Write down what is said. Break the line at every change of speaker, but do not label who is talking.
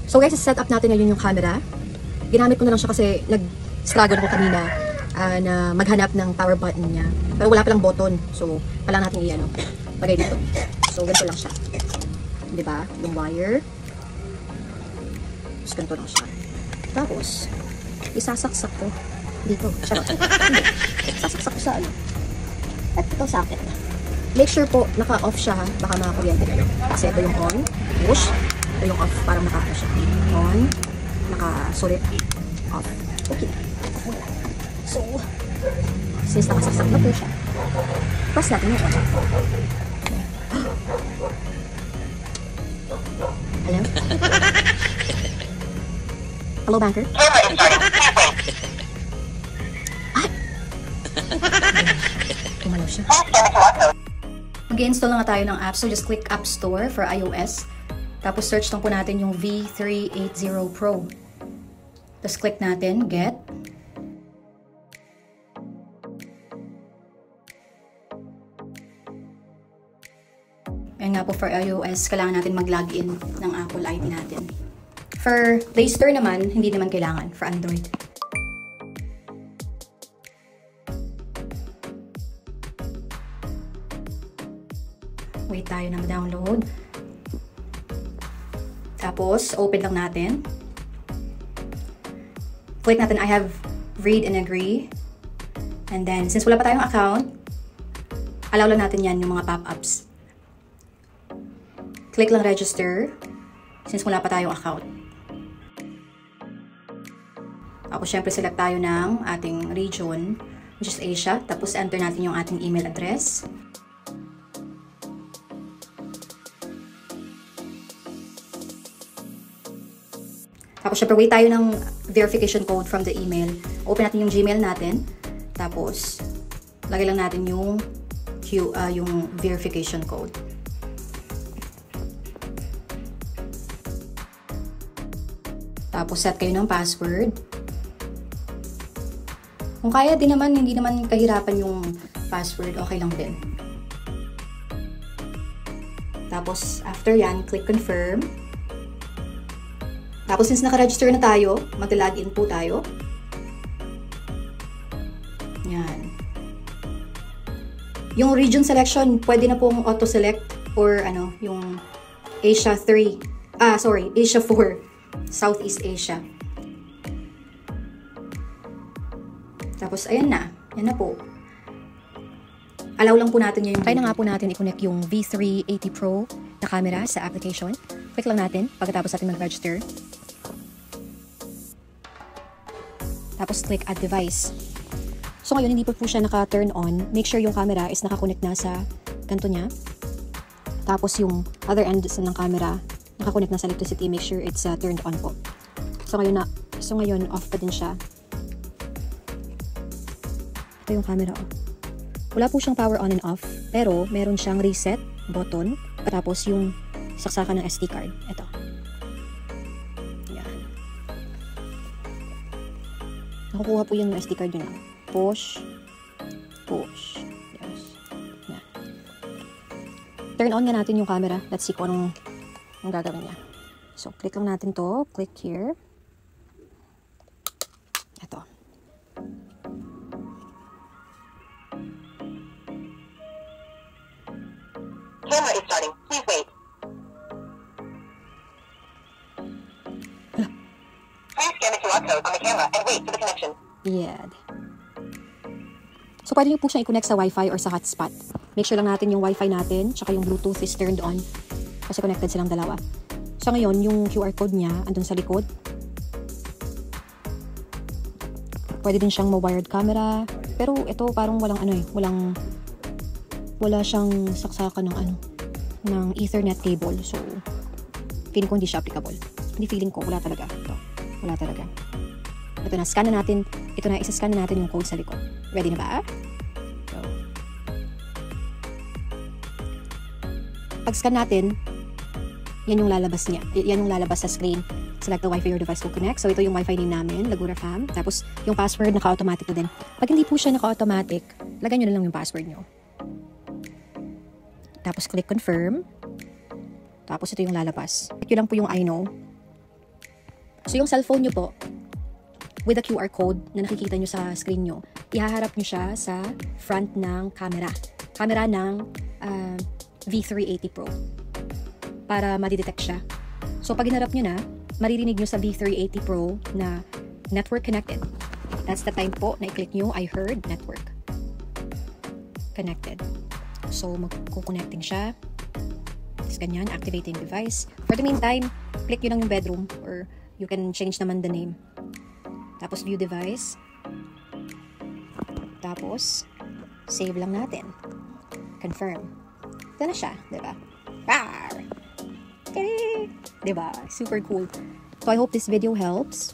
So guys, set up natin ngayon yung camera. Ginamit ko na lang siya kasi nag-struggle ko kanina na maghanap ng power button niya. Pero wala palang button. So, pala natin i-ano, lagay dito. So, ganito lang siya. Diba? Yung wire. Tapos ganito lang siya. Tapos, isasaksak ko dito. Charot. Isasaksak ko sa ano. At ito socket. Make sure po, naka-off siya ha. Baka makakuryente kayo. Kasi ito yung on. Push. Ito yung off. Parang naka-off siya. On. Naka-sulit. Off. Okay. So, since nakasaksak na po siya, press natin yung on. Hello? Hello, banker? Ay! Tumalaw siya.
Mag-install na nga tayo ng app. So, just click App Store for iOS. Tapos, search lang po natin yung V380 Pro. Tapos, click natin, Get. Ayan nga po, for iOS, kailangan natin mag-login ng Apple ID natin. For Play Store naman, hindi naman kailangan for Android. Wait tayo na ma-download. Tapos, open lang natin. Click natin, I have read and agree. And then, since wala pa tayong account, allow lang natin yan, yung mga pop-ups. Click lang register, since wala pa tayong account. Tapos, syempre, select tayo ng ating region, which is Asia. Tapos, enter natin yung ating email address. Tapos, syempre, wait tayo ng verification code from the email. Open natin yung Gmail natin. Tapos, lagay lang natin yung verification code. Tapos, set kayo ng password. Kung kaya din naman, hindi naman kahirapan yung password, okay lang din. Tapos, after yan, click confirm. Tapos, since naka-register na tayo, mag-login po tayo. Yan. Yung region selection, pwede na pong auto-select or yung Asia 4, Southeast Asia. Tapos, ayan na. Yan na po. Allow lang po natin yung...
Try na nga po natin i-connect yung V380 Pro na camera sa application. Click lang natin pagkatapos natin mag-register. Tapos, click Add Device. So, ngayon, hindi po siya naka-turn on. Make sure yung camera is naka-connect na sa kanto niya. Tapos, yung other end ng camera, naka-connect na sa electricity. Make sure it's turned on po. So, ngayon, off pa din siya. Ito yung camera, oh. Wala po siyang power on and off, pero meron siyang reset button. Tapos, yung saksakan ng SD card. Ito. Yan. Nakukuha po yung SD card yun. Push. Push. Yes. Yan. Turn on nga natin yung camera. Let's see kung anong gagawin niya. So, click lang natin to. Click here. Ito.
Camera is starting. Please wait. Please scan the QR code on the camera and wait for the connection.
Yeah. So, pwede nyo po siyang i-connect sa Wi-Fi or sa hotspot. Make sure lang natin yung Wi-Fi natin, tsaka yung Bluetooth is turned on. Kasi connected silang dalawa. So, ngayon, yung QR code niya, andun sa likod. Pwede din siyang ma-wired camera. Pero, ito parang walang wala siyang saksakan ng Ethernet cable. So, feeling ko hindi siya applicable. Hindi feeling ko, wala talaga. Ito, wala talaga. Ito na, scan na natin. Ito na, isa-scan na natin yung code sa likod. Ready na ba? So, pag-scan natin, yan yung lalabas niya. Yan yung lalabas sa screen. Select the Wi-Fi your device will connect. So, ito yung Wi-Fi name namin, Laguna Fam. Tapos, yung password, naka-automatic na din. Pag hindi po siya naka-automatic, lagyan nyo na lang yung password nyo. Tapos, click confirm. Tapos, ito yung lalabas. Click nyo lang po yung I know.
So yung cellphone nyo po, with the QR code na nakikita nyo sa screen nyo, ihaharap nyo siya sa front ng camera. Camera ng V380 Pro. Para madidetect siya. So pag hinarap nyo na, maririnig nyo sa V380 Pro na network connected. That's the time po na i-click nyo, I heard network connected. So magkukonecting siya. Tapos ganyan, activating device. For the meantime, click nyo lang yung bedroom or you can change naman the name. Tapos view device. Tapos save lang natin. Confirm. Ito na siya, diba? Rawr! Diba? Super cool. So I hope this video helps.